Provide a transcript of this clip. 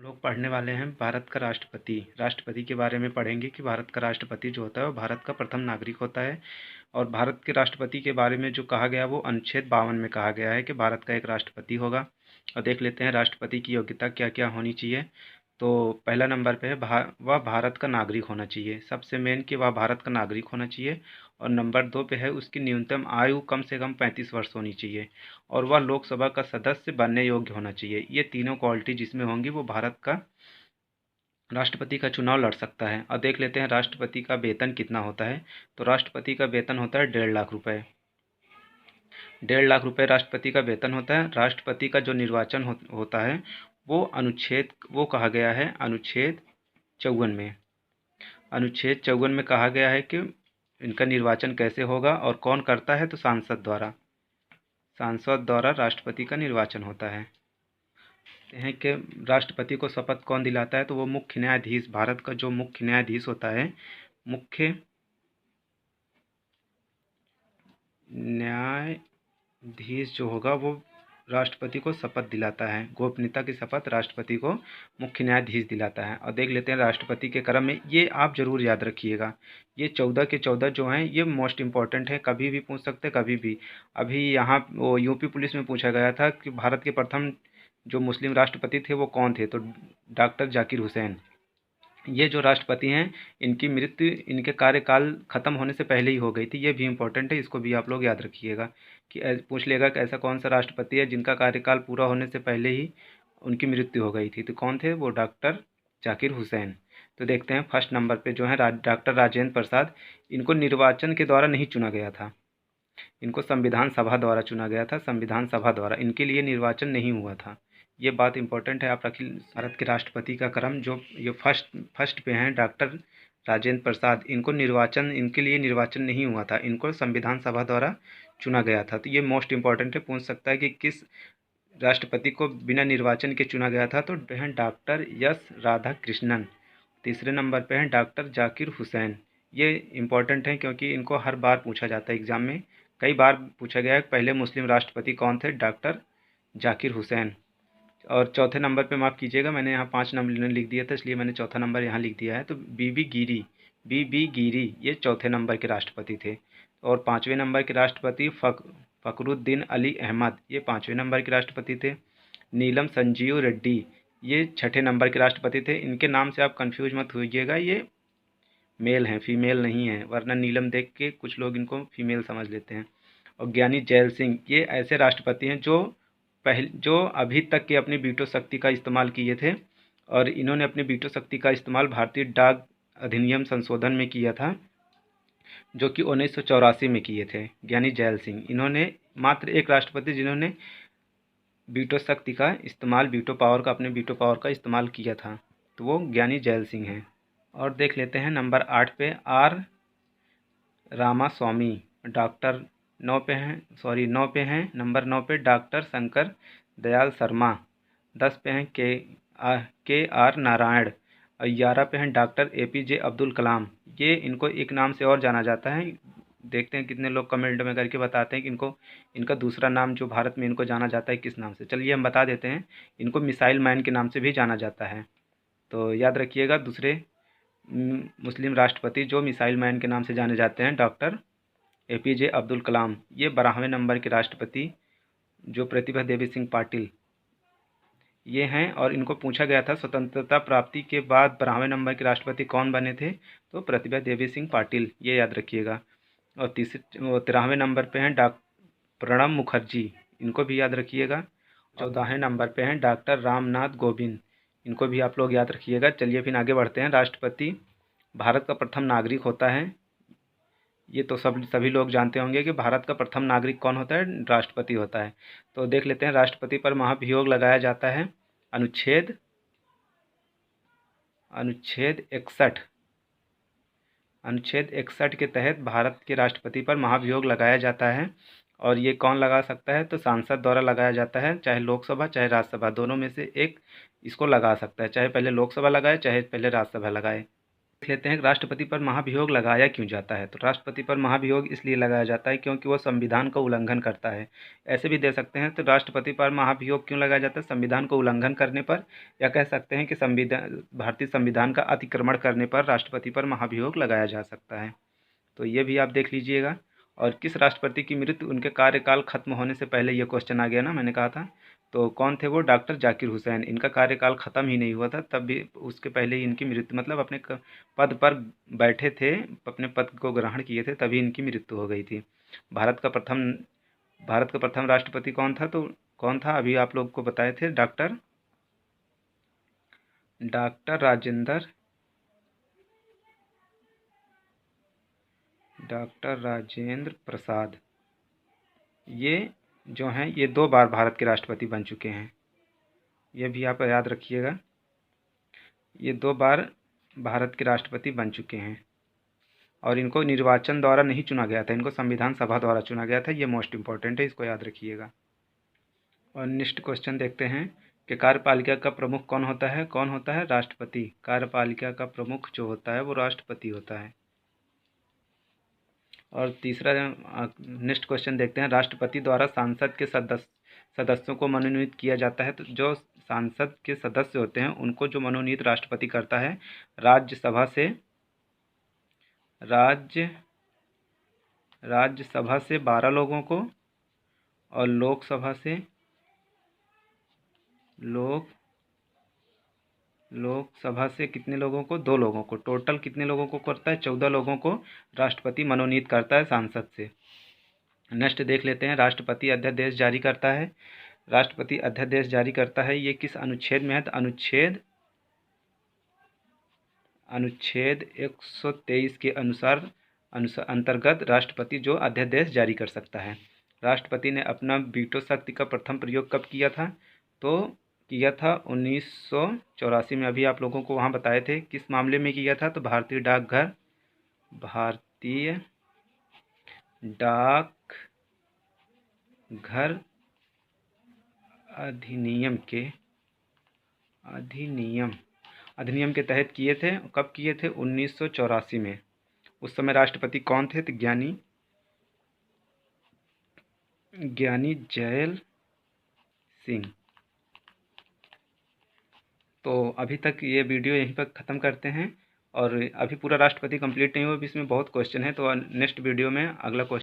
लोग पढ़ने वाले हैं भारत का राष्ट्रपति। राष्ट्रपति के बारे में पढ़ेंगे कि भारत का राष्ट्रपति जो होता है वो भारत का प्रथम नागरिक होता है। और भारत के राष्ट्रपति के बारे में जो कहा गया वो अनुच्छेद 52 में कहा गया है कि भारत का एक राष्ट्रपति होगा। और देख लेते हैं राष्ट्रपति की योग्यता क्या क्या होनी चाहिए। तो पहला नंबर पे है वह भारत का नागरिक होना चाहिए, सबसे मेन कि वह भारत का नागरिक होना चाहिए। और नंबर 2 पे है उसकी न्यूनतम आयु कम से कम 35 वर्ष होनी चाहिए। और वह लोकसभा का सदस्य बनने योग्य होना चाहिए। ये तीनों क्वालिटी जिसमें होंगी वो भारत का राष्ट्रपति का चुनाव लड़ सकता है। और देख लेते हैं राष्ट्रपति का वेतन कितना होता है। तो राष्ट्रपति का वेतन होता है 1.5 लाख रुपए। 1.5 लाख रुपए राष्ट्रपति का वेतन होता है। राष्ट्रपति का जो निर्वाचन होता है वो कहा गया है अनुच्छेद 54 में। अनुच्छेद 54 में कहा गया है कि इनका निर्वाचन कैसे होगा और कौन करता है, तो सांसद द्वारा राष्ट्रपति का निर्वाचन होता है। हैं कि राष्ट्रपति को शपथ कौन दिलाता है, तो वो मुख्य न्यायाधीश, भारत का जो मुख्य न्यायाधीश होता है, मुख्य न्यायाधीश जो होगा वो राष्ट्रपति को शपथ दिलाता है। गोपनीयता की शपथ राष्ट्रपति को मुख्य न्यायाधीश दिलाता है। और देख लेते हैं राष्ट्रपति के क्रम में, ये आप जरूर याद रखिएगा। ये 14 के 14 जो हैं ये मोस्ट इंपॉर्टेंट है, कभी भी पूछ सकते, कभी भी। अभी यहाँ वो यूपी पुलिस में पूछा गया था कि भारत के प्रथम जो मुस्लिम राष्ट्रपति थे वो कौन थे, तो डॉक्टर जाकिर हुसैन। ये जो राष्ट्रपति हैं इनकी मृत्यु इनके कार्यकाल खत्म होने से पहले ही हो गई थी। ये भी इम्पोर्टेंट है, इसको भी आप लोग याद रखिएगा कि पूछ लेगा कि ऐसा कौन सा राष्ट्रपति है जिनका कार्यकाल पूरा होने से पहले ही उनकी मृत्यु हो गई थी, तो कौन थे, वो डॉक्टर जाकिर हुसैन। तो देखते हैं फर्स्ट नंबर पे जो है डॉक्टर राजेंद्र प्रसाद। इनको निर्वाचन के द्वारा नहीं चुना गया था, इनको संविधान सभा द्वारा चुना गया था। संविधान सभा द्वारा, इनके लिए निर्वाचन नहीं हुआ था। ये बात इंपॉर्टेंट है, आप रखिए। भारत के राष्ट्रपति का क्रम जो ये फर्स्ट पे हैं डॉक्टर राजेंद्र प्रसाद। इनके लिए निर्वाचन नहीं हुआ था, इनको संविधान सभा द्वारा चुना गया था। तो ये मोस्ट इंपॉर्टेंट है, पूछ सकता है कि किस राष्ट्रपति को बिना निर्वाचन के चुना गया था, तो हैं डॉक्टर एस राधाकृष्णन। तीसरे नंबर पे हैं डॉक्टर जाकिर हुसैन। ये इंपॉर्टेंट हैं क्योंकि इनको हर बार पूछा जाता है एग्जाम में, कई बार पूछा गया है पहले मुस्लिम राष्ट्रपति कौन थे, डॉक्टर जाकिर हुसैन। और चौथे नंबर पे माफ़ कीजिएगा, मैंने यहाँ 5 नंबर लिख दिया था, इसलिए मैंने चौथा नंबर यहाँ लिख दिया है। तो बीबी गिरी ये चौथे नंबर के राष्ट्रपति थे। और 5वें नंबर के राष्ट्रपति फ़खरुद्दीन अली अहमद, ये 5वें नंबर के राष्ट्रपति थे। नीलम संजीव रेड्डी ये 6ठे नंबर के राष्ट्रपति थे। इनके नाम से आप कंफ्यूज मत होइएगा, ये मेल हैं, फीमेल नहीं हैं, वरना नीलम देख के कुछ लोग इनको फीमेल समझ लेते हैं। और ज्ञानी जैल सिंह ये ऐसे राष्ट्रपति हैं जो अभी तक के अपनी वीटो शक्ति का इस्तेमाल किए थे। और इन्होंने अपनी वीटो शक्ति का इस्तेमाल भारतीय डाक अधिनियम संशोधन में किया था, जो कि 1984 में किए थे। ज्ञानी जैल सिंह इन्होंने मात्र एक राष्ट्रपति जिन्होंने वीटो शक्ति का इस्तेमाल, अपने वीटो पावर का इस्तेमाल किया था, तो वो ज्ञानी जैल सिंह हैं। और देख लेते हैं नंबर 8 पे आर रामास्वामी। डॉक्टर 9 पे हैं नंबर 9 पे डॉक्टर शंकर दयाल शर्मा। 10 पे हैं के आर नारायण। और 11 पे हैं डॉक्टर APJ अब्दुल कलाम। ये इनको एक नाम से और जाना जाता है, देखते हैं कितने लोग कमेंट में करके बताते हैं कि इनका दूसरा नाम जो भारत में इनको जाना जाता है किस नाम से। चलिए हम बता देते हैं, इनको मिसाइल मैन के नाम से भी जाना जाता है। तो याद रखिएगा, दूसरे मुस्लिम राष्ट्रपति जो मिसाइल मैन के नाम से जाने जाते हैं डॉक्टर APJ अब्दुल कलाम। ये 12वें नंबर के राष्ट्रपति जो प्रतिभा देवी सिंह पाटिल ये हैं। और इनको पूछा गया था स्वतंत्रता प्राप्ति के बाद 12वें नंबर के राष्ट्रपति कौन बने थे, तो प्रतिभा देवी सिंह पाटिल, ये याद रखिएगा। और 13वें नंबर पे हैं प्रणब मुखर्जी, इनको भी याद रखिएगा। 14वें नंबर पे हैं डॉक्टर रामनाथ कोविंद, इनको भी आप लोग याद रखिएगा। चलिए फिर आगे बढ़ते हैं। राष्ट्रपति भारत का प्रथम नागरिक होता है, ये तो सभी लोग जानते होंगे कि भारत का प्रथम नागरिक कौन होता है, राष्ट्रपति होता है। तो देख लेते हैं राष्ट्रपति पर महाभियोग लगाया जाता है अनुच्छेद 61। अनुच्छेद 61 के तहत भारत के राष्ट्रपति पर महाभियोग लगाया जाता है। और ये कौन लगा सकता है, तो सांसद द्वारा लगाया जाता है, चाहे लोकसभा चाहे राज्यसभा, दोनों में से एक इसको लगा सकता है। चाहे पहले लोकसभा लगाए चाहे पहले राज्यसभा लगाए। देख लेते हैं कि राष्ट्रपति पर महाभियोग लगाया क्यों जाता है। तो राष्ट्रपति पर महाभियोग इसलिए लगाया जाता है क्योंकि वो संविधान का उल्लंघन करता है। ऐसे भी दे सकते हैं, तो राष्ट्रपति पर महाभियोग क्यों लगाया जाता है? संविधान को उल्लंघन करने पर, या कह सकते हैं कि भारतीय संविधान का अतिक्रमण करने पर राष्ट्रपति पर महाभियोग लगाया जा सकता है। तो ये भी आप देख लीजिएगा। और किस राष्ट्रपति की मृत्यु उनके कार्यकाल खत्म होने से पहले, ये क्वेश्चन आ गया ना, मैंने कहा था। तो कौन थे वो? डॉक्टर जाकिर हुसैन। इनका कार्यकाल ख़त्म ही नहीं हुआ था, तब भी उसके पहले ही इनकी मृत्यु, मतलब अपने पद पर बैठे थे, अपने पद को ग्रहण किए थे, तभी इनकी मृत्यु हो गई थी। भारत का प्रथम राष्ट्रपति कौन था? तो कौन था? अभी आप लोग को बताए थे, डॉक्टर राजेंद्र प्रसाद। ये जो हैं, ये 2 बार भारत के राष्ट्रपति बन चुके हैं। ये भी आप याद रखिएगा, ये 2 बार भारत के राष्ट्रपति बन चुके हैं। और इनको निर्वाचन द्वारा नहीं चुना गया था, इनको संविधान सभा द्वारा चुना गया था। ये मोस्ट इम्पॉर्टेंट है, इसको याद रखिएगा। और नेक्स्ट क्वेश्चन देखते हैं कि कार्यपालिका का प्रमुख कौन होता है? कौन होता है? राष्ट्रपति। कार्यपालिका का प्रमुख जो होता है वो राष्ट्रपति होता है। और तीसरा नेक्स्ट क्वेश्चन देखते हैं, राष्ट्रपति द्वारा सांसद के सदस्यों को मनोनीत किया जाता है। तो जो सांसद के सदस्य होते हैं उनको जो मनोनीत राष्ट्रपति करता है, राज्यसभा से 12 लोगों को, और लोकसभा से कितने लोगों को? 2 लोगों को। टोटल कितने लोगों को करता है? 14 लोगों को राष्ट्रपति मनोनीत करता है सांसद से। नेक्स्ट देख लेते हैं, राष्ट्रपति अध्यादेश जारी करता है। राष्ट्रपति अध्यादेश जारी करता है, ये किस अनुच्छेद में है? तो अनुच्छेद 123 के अंतर्गत राष्ट्रपति जो अध्यादेश जारी कर सकता है। राष्ट्रपति ने अपना वीटो शक्ति का प्रथम प्रयोग कब किया था? तो किया था 1984 में। अभी आप लोगों को वहाँ बताए थे किस मामले में किया था। तो भारतीय डाकघर अधिनियम के तहत किए थे। कब किए थे? 1984 में। उस समय राष्ट्रपति कौन थे? तो ज्ञानी जैल सिंह। तो अभी तक ये वीडियो यहीं पर ख़त्म करते हैं। और अभी पूरा राष्ट्रपति कंप्लीट नहीं हुआ, अभी इसमें बहुत क्वेश्चन है। तो नेक्स्ट वीडियो में अगला क्वेश्चन